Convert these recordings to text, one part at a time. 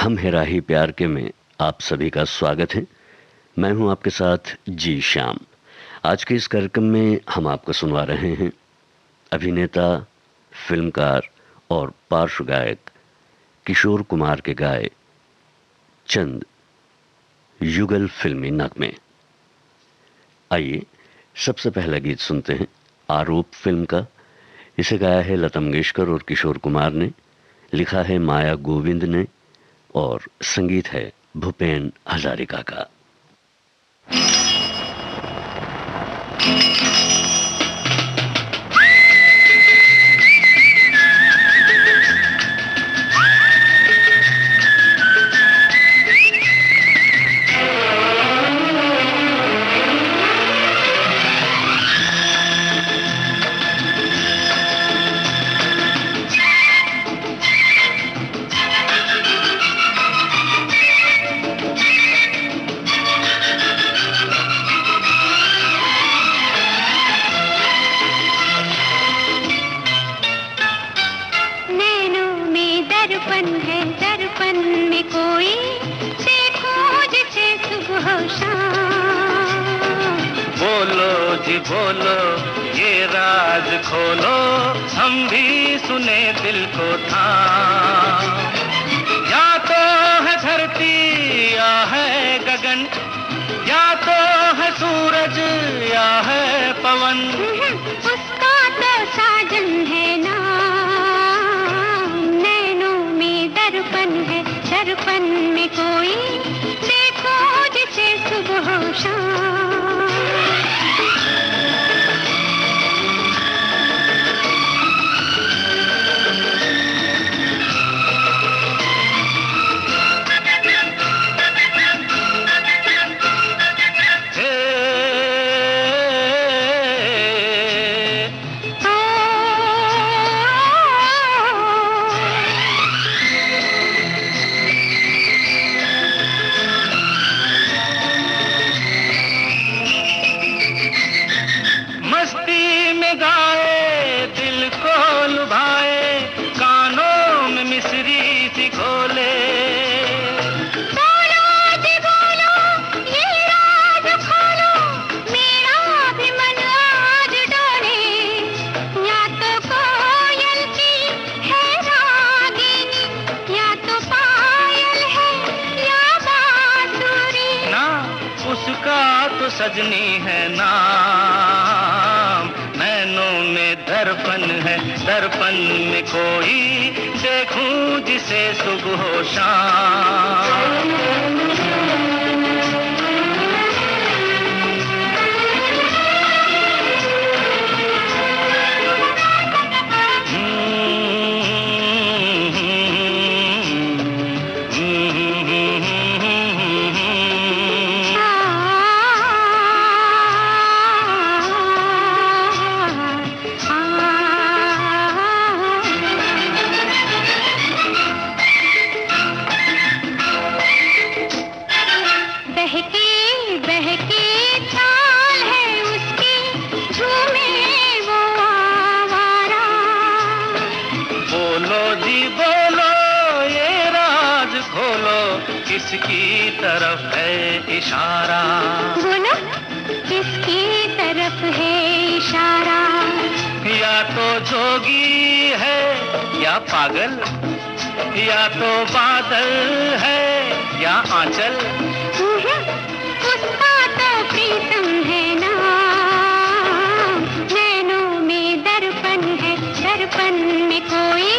हम हैं राही प्यार के में आप सभी का स्वागत है। मैं हूं आपके साथ जी श्याम। आज के इस कार्यक्रम में हम आपको सुनवा रहे हैं अभिनेता, फिल्मकार और पार्श्व गायक किशोर कुमार के गाए चंद युगल फिल्मी नगमे। आइए सबसे पहला गीत सुनते हैं आरोप फिल्म का। इसे गाया है लता मंगेशकर और किशोर कुमार ने, लिखा है माया गोविंद ने और संगीत है भूपेन हजारिका का। बोलो ये राज खोलो, हम भी सुने दिल को था। या तो है धरती या है गगन, या तो है सूरज या है पवन, उसका तो साजन है ना। नैनों में दर्पण है, दर्पण में कोई देखो जिसे सुबह शाम। सजनी है नाम। नैनों में दर्पण है, दर्पण में कोई देखूं जिसे सुबह शाम। किसकी तरफ है इशारा? बोलो किसकी तरफ है इशारा? या तो जोगी है या पागल, या तो बादल है या आंचल, उसका तो प्रीतम है ना। नैनों में दर्पण है, दर्पण में कोई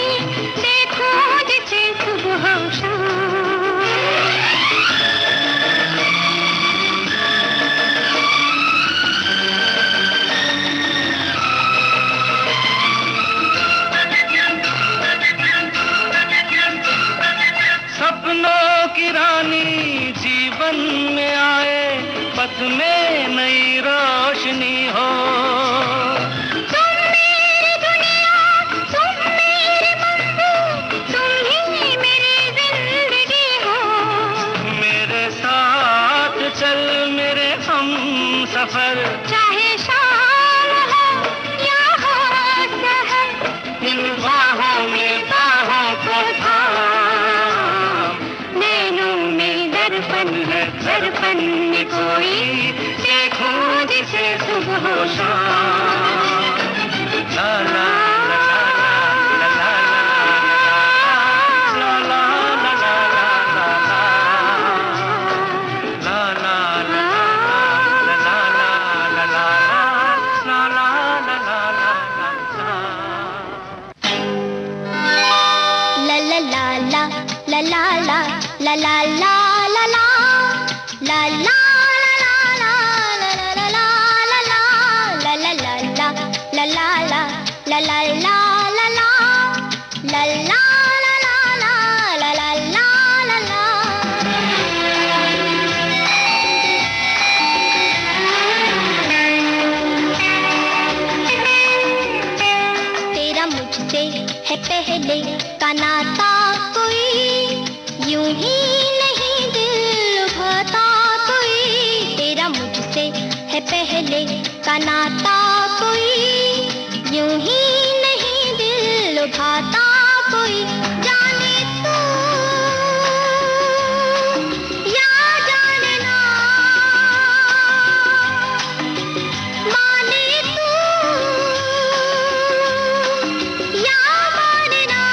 देखो जिसे सुबह शाम। की रानी जीवन में आए, पथ में नई रोशनी हो। तुम मेरी दुनिया, तुम मेरी मंजिल, तुम ही मेरी जिंदगी हो। मेरे साथ चल मेरे हम सफर, चाहे शाम हो या हो सहर, इन बाहों में बाहों को थाम। दर्पण है, दर्पण में कोई देखूं जिसे सुबह हो शाम। ला ला ला ला ला ला ला ला ला ला ला ला ला la la la la la la la la la la है पहले का नाता कोई यूं ही नहीं दिल लुभाता कोई। तेरा मुझसे है पहले का नाता कोई यूं ही नहीं दिल लुभाता कोई। जाने तू या जाने ना, माने तू या माने ना।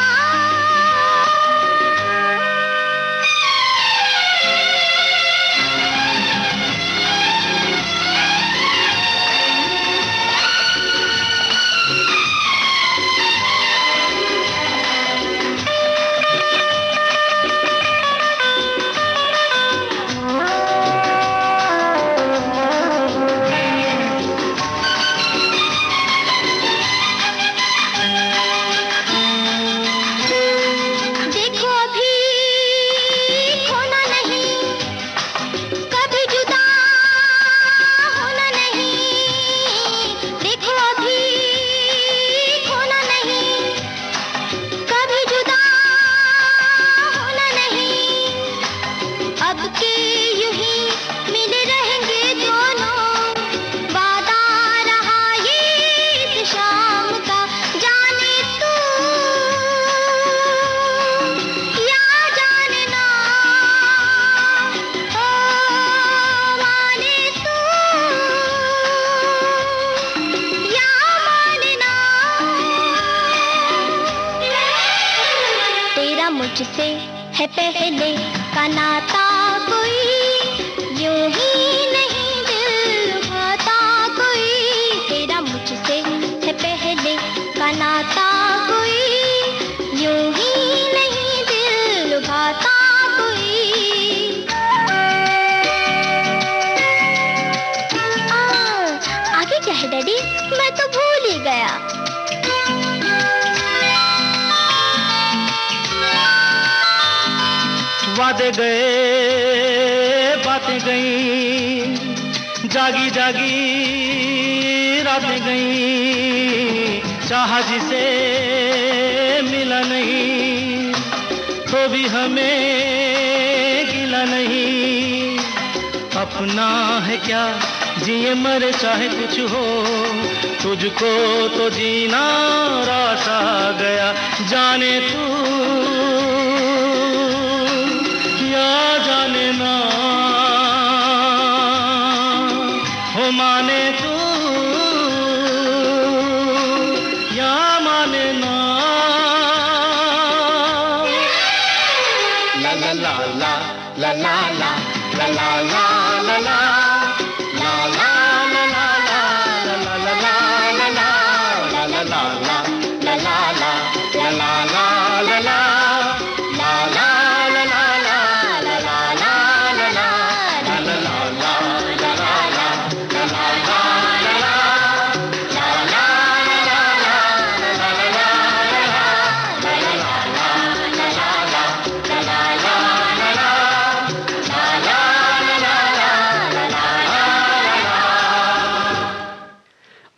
देखो अभी खोना नहीं, कभी जुदा होना नहीं। देखो अभी खोना नहीं, कभी जुदा होना नहीं। अब के यूं ही मिले रहेंगे दोनों, वादा रहा ये इस शाम का। जाने तू या जाने ना, ओ माने तू या माने ना। तेरा मुझसे है पहले का नाता कोई यूं ही नहीं दिल लुभाता कोई। तेरा मुझसे है पहले का नाता कोई यूं ही नहीं दिल लुभाता कोई। आगे क्या है डैडी, मैं तो भूल ही गया। वादे गए बातें गई, जागी जागी रातें गई। चाहा जिसे मिला नहीं, तो भी हमें गिला नहीं। अपना है क्या जिए मरे चाहे कुछ हो, तुझको तो जीना रास आ गया। जाने तू या जाने ना, हो माने तू या माने ना। ला ला ला ला ला ला ला ला ला ला ला ला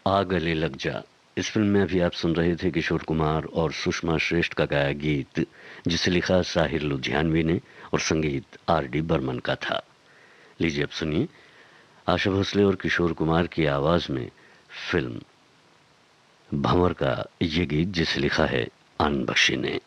आ गले लग जा। इस फिल्म में अभी आप सुन रहे थे किशोर कुमार और सुषमा श्रेष्ठ का गाया गीत, जिसे लिखा साहिर लुधियानवी ने और संगीत R.D. बर्मन का था। लीजिए अब सुनिए आशा भोसले और किशोर कुमार की आवाज में फिल्म भंवर का ये गीत, जिसे लिखा है आनंद बख्शी ने।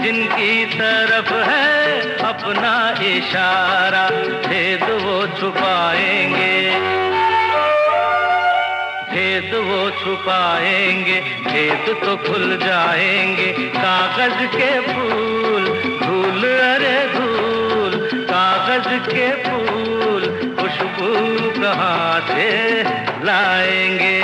जिनकी तरफ है अपना इशारा, भेद वो छुपाएंगे, भेद वो छुपाएंगे, भेद तो खुल जाएंगे। कागज के फूल धूल अरे धूल, कागज के फूल खुशबू कहाँ से लाएंगे।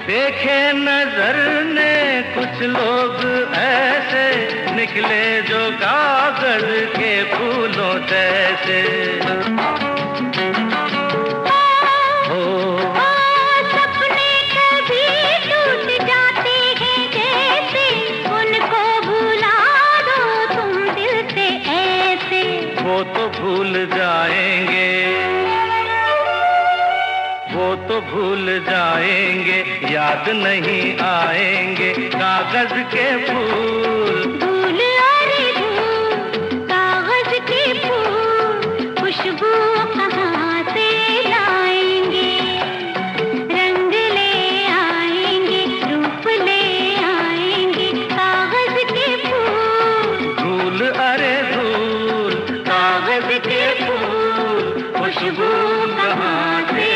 देखे नजर ने कुछ लोग ऐसे निकले जो कागज के फूलों जैसे। सपने कभी टूट जाते हैं जैसे, उनको भुला दो तुम दिल से ऐसे। वो तो भूल जाएंगे, वो तो भूल जाएंगे, याद नहीं आएंगे कागज के फूल। धूल अरे धूल, कागज के फूल खुशबू कहाँ से लाएंगे। रंग ले आएंगे, रूप ले आएंगे कागज के फूल। धूल अरे धूल, कागज के फूल खुशबू कहाँ से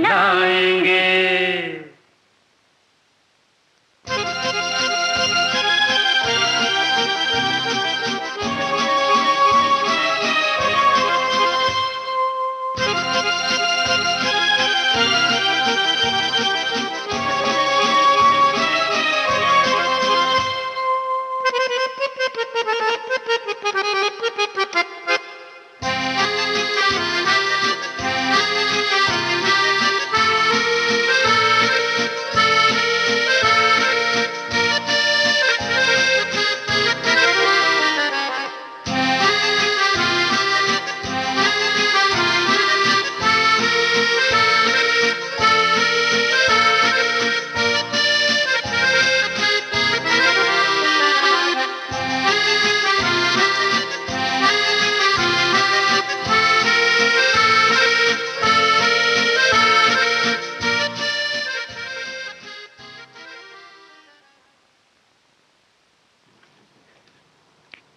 लाएंगे।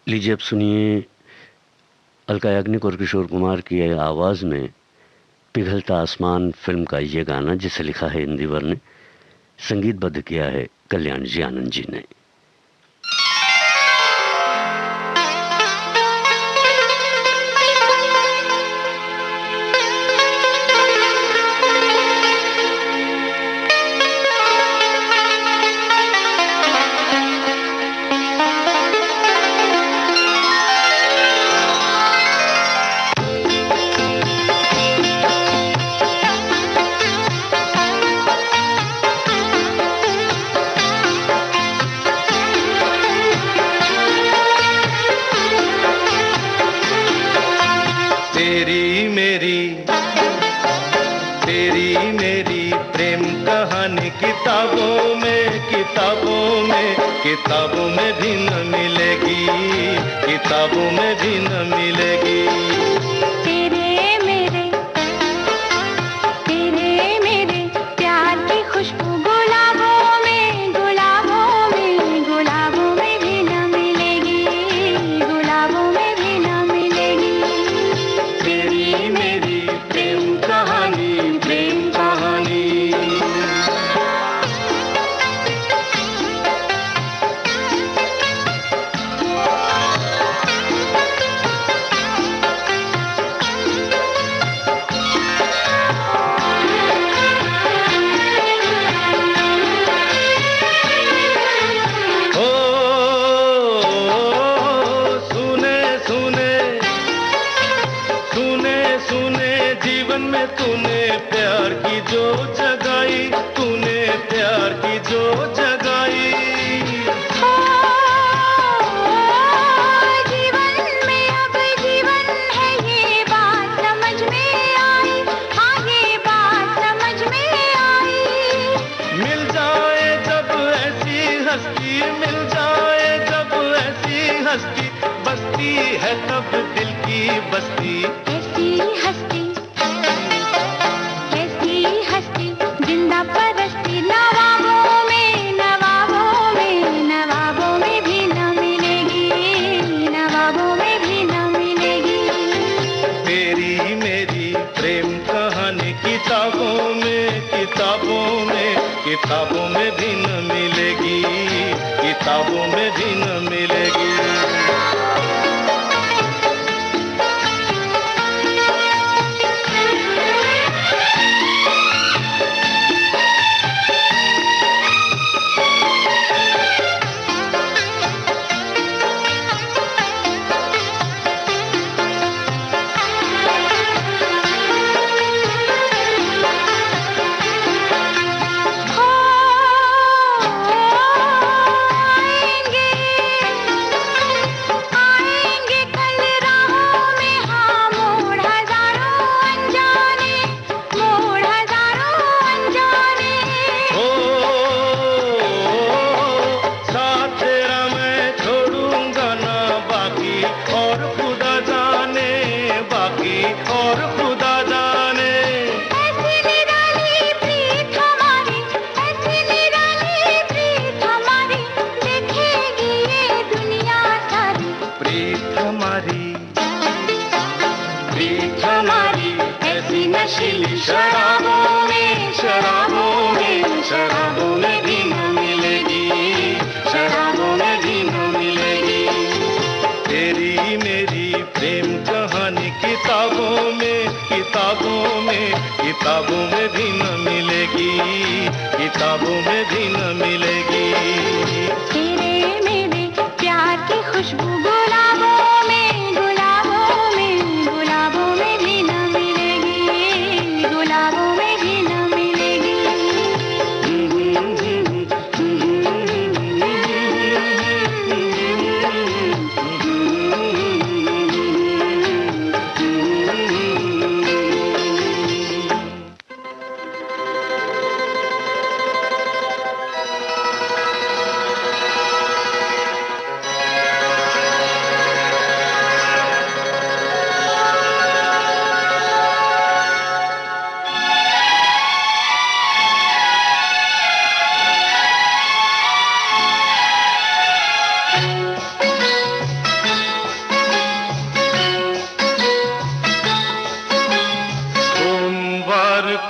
लीजिए अब सुनिए अलका याग्निक और किशोर कुमार की आवाज़ में पिघलता आसमान फिल्म का ये गाना, जिसे लिखा है इंदिवर ने, संगीतबद्ध किया है कल्याण जी आनंद जी ने। किताबों में भी न मिलेगी, किताबों में भी न मिलेगी। तेरे मेरे प्यार की खुशबू गुलाबों में, गुलाबों में, गुलाबों में भी न मिलेगी, गुलाबों में भी न मिलेगी। तेरी मेरी प्रेम कहानी, प्रेम कहानी। तूने प्यार की जो जगाई, तूने प्यार की जो जगाई। जीवन में अब जीवन है, ये बात समझ में आई। हाँ, ये बात समझ में आई। मिल जाए जब ऐसी किताबों में भी न मिलेगी, किताबों में भी न मिलेगी। शराबों में, शराबों में, शराबों में भी न मिलेगी, शराबों में भी न मिलेगी। तेरी मेरी प्रेम कहानी किताबों में, किताबों में, किताबों में भी न मिलेगी, किताबों में भी न मिलेगी। तेरे मेरे प्यार की खुशबू गुलाबों में, गुलाबों में, गुलाबों में भी न मिलेगी, गुलाबों में भी न मिलेगी।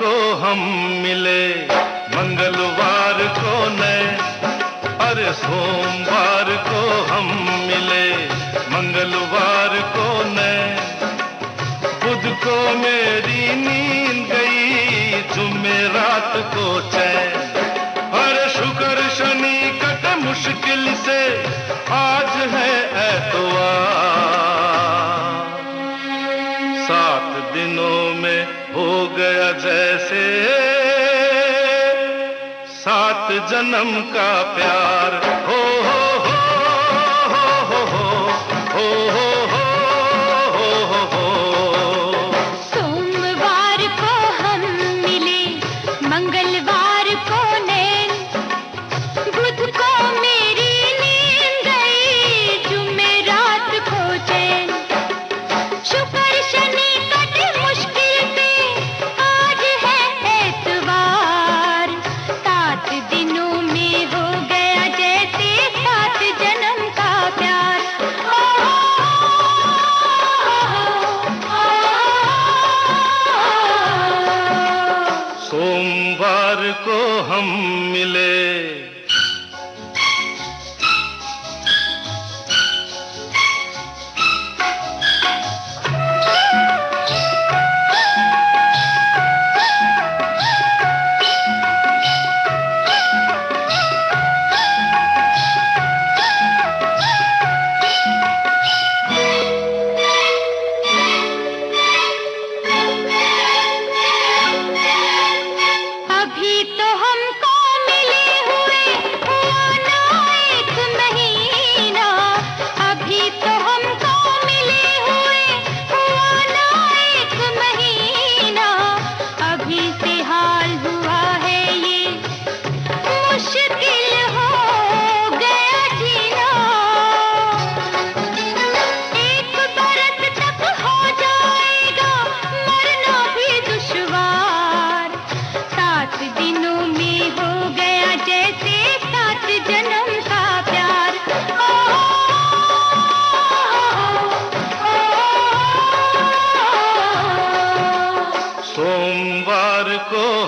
को हम मिले मंगलवार को नए, अरे सोमवार को हम मिले मंगलवार को नए। बुध को मेरी नींद गई, जुमेरात को चैन, अरे शुक्र शनि कटे मुश्किल से, आज है एतवार। 7 दिनों में हो गया जैसे 7 जन्म का प्यार। हो हो हो हो हो हो हो हो हो। सोमवार को हम मिले मंगलवार को नैन, बुध को मेरी नींद गई, जुमेरात को चैन, शुक्र शनि कटे मुश्किल से, आज है एतवार। 7 दिनों में हो गया जैसे 7 जन्म का प्यार। सोमवार को हम मिले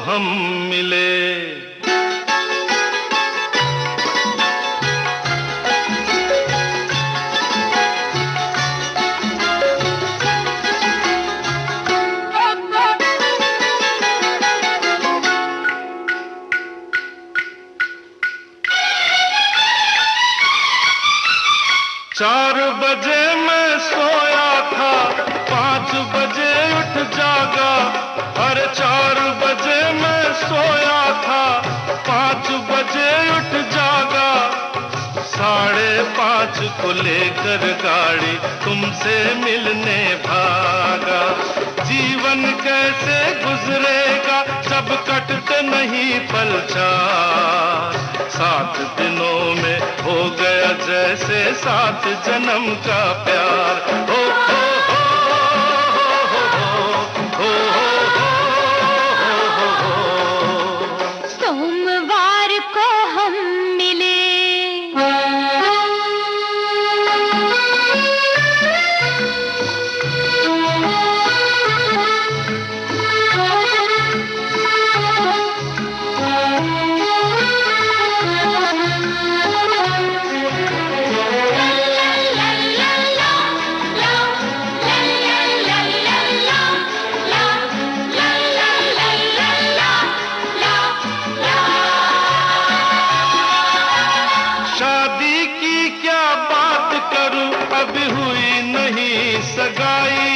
हम मिले 4 बजे मैं सोया था, 5 बजे उठ जागा। अरे 4 बजे मैं सोया था, 5 बजे उठ जागा। 5:30 को लेकर गाड़ी तुमसे मिलने भागा। जीवन कैसे गुजरेगा जब कटते नहीं पल 4। 7 दिनों में हो गया जैसे 7 जन्म का प्यार। हो हो हो हो हो हो हो। सोमवार को हम मिले, शादी की क्या बात करूं, अभी हुई नहीं सगाई।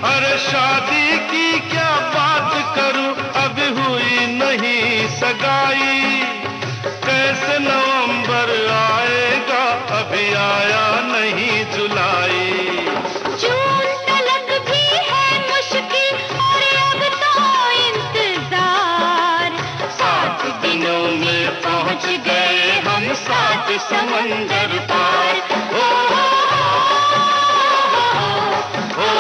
अरे शादी की क्या बात करूं, अभी हुई नहीं सगाई। कैसे नवंबर आएगा, अभी आया नहीं जुलाई। जून तलक भी है मुश्किल और अब तो इंतजार। 7 दिनों में पहुंच गए हम 7 समंदर पार। हो हो हो हो।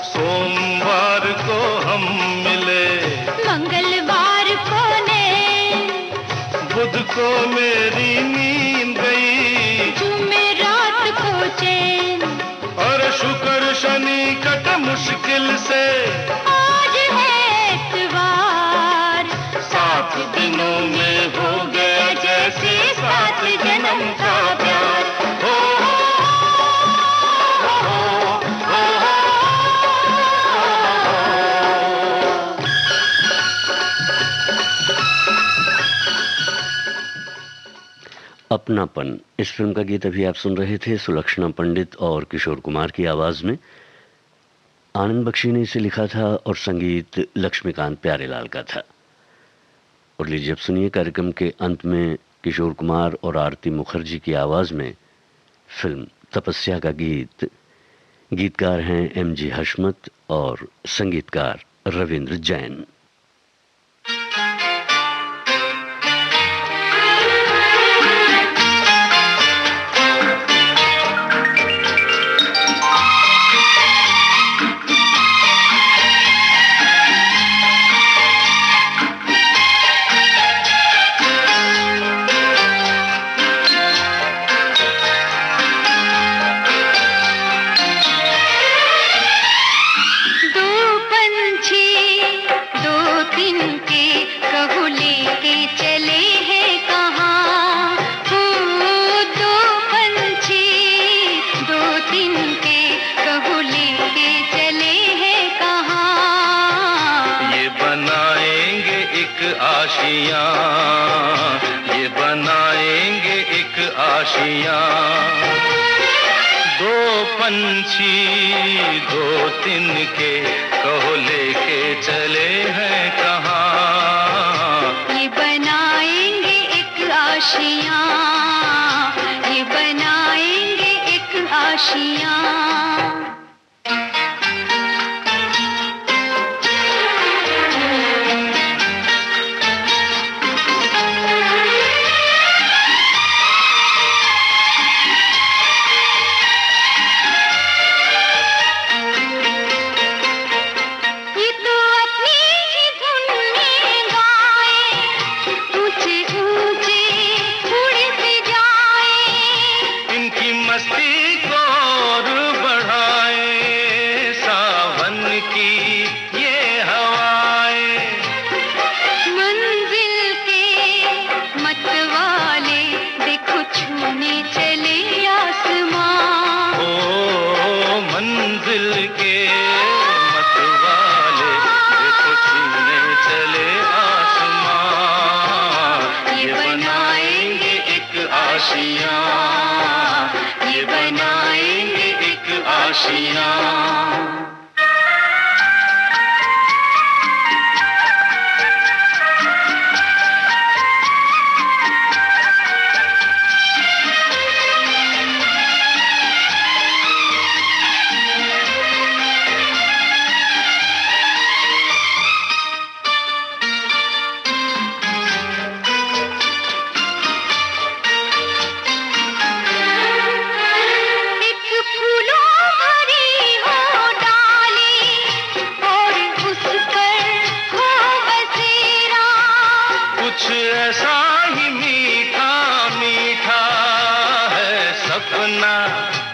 सोमवार को हम मिले, मंगलवार को ने, बुध को मेरी नींद गई। जुमेरात को चैन, और शुक्र शनि कट मुश्किल से। आज है इतवार। 7 दिनों में हो गया जैसे 7 जन्म का प्यार। हो हो हो हो हो। अपनापन, इस फिल्म का गीत अभी आप सुन रहे थे सुलक्षणा पंडित और किशोर कुमार की आवाज में। आनंद बख्शी ने इसे लिखा था और संगीत लक्ष्मीकांत प्यारेलाल का था। और लीजिए अब सुनिए कार्यक्रम के अंत में किशोर कुमार और आरती मुखर्जी की आवाज में फिल्म तपस्या का गीत। गीतकार हैं M.G. हशमत और संगीतकार रविंद्र जैन। ये बनाएंगे एक आशियां। 2 पंछी 2 तिनके कहो लेके चले हैं कहाँ। ये बनाएंगे एक आशियां, ये बनाएंगे एक आशियां। ये तो अपनी आशियां। कुछ ऐसा ही मीठा मीठा है सपना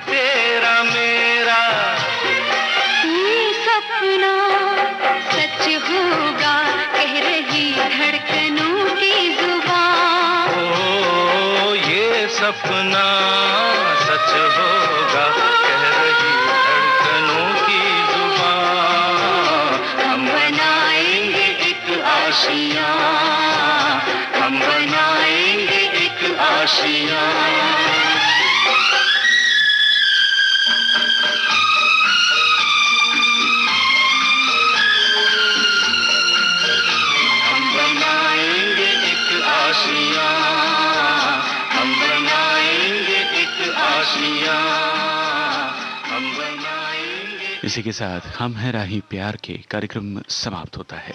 तेरा मेरा। ये सपना सच होगा कह रही धड़कनों की जुबान। ओ ये सपना सच होगा कह रही धड़कनों की जुबान। हम बनाएंगे एक आशियां, हम बनाएंगे एक आशियां। हम बनाएंगे एक आशियां, हम बनाएंगे एक आशियां, हम बनाएंगे। इसी के साथ हम हैं राही प्यार के कार्यक्रम समाप्त होता है।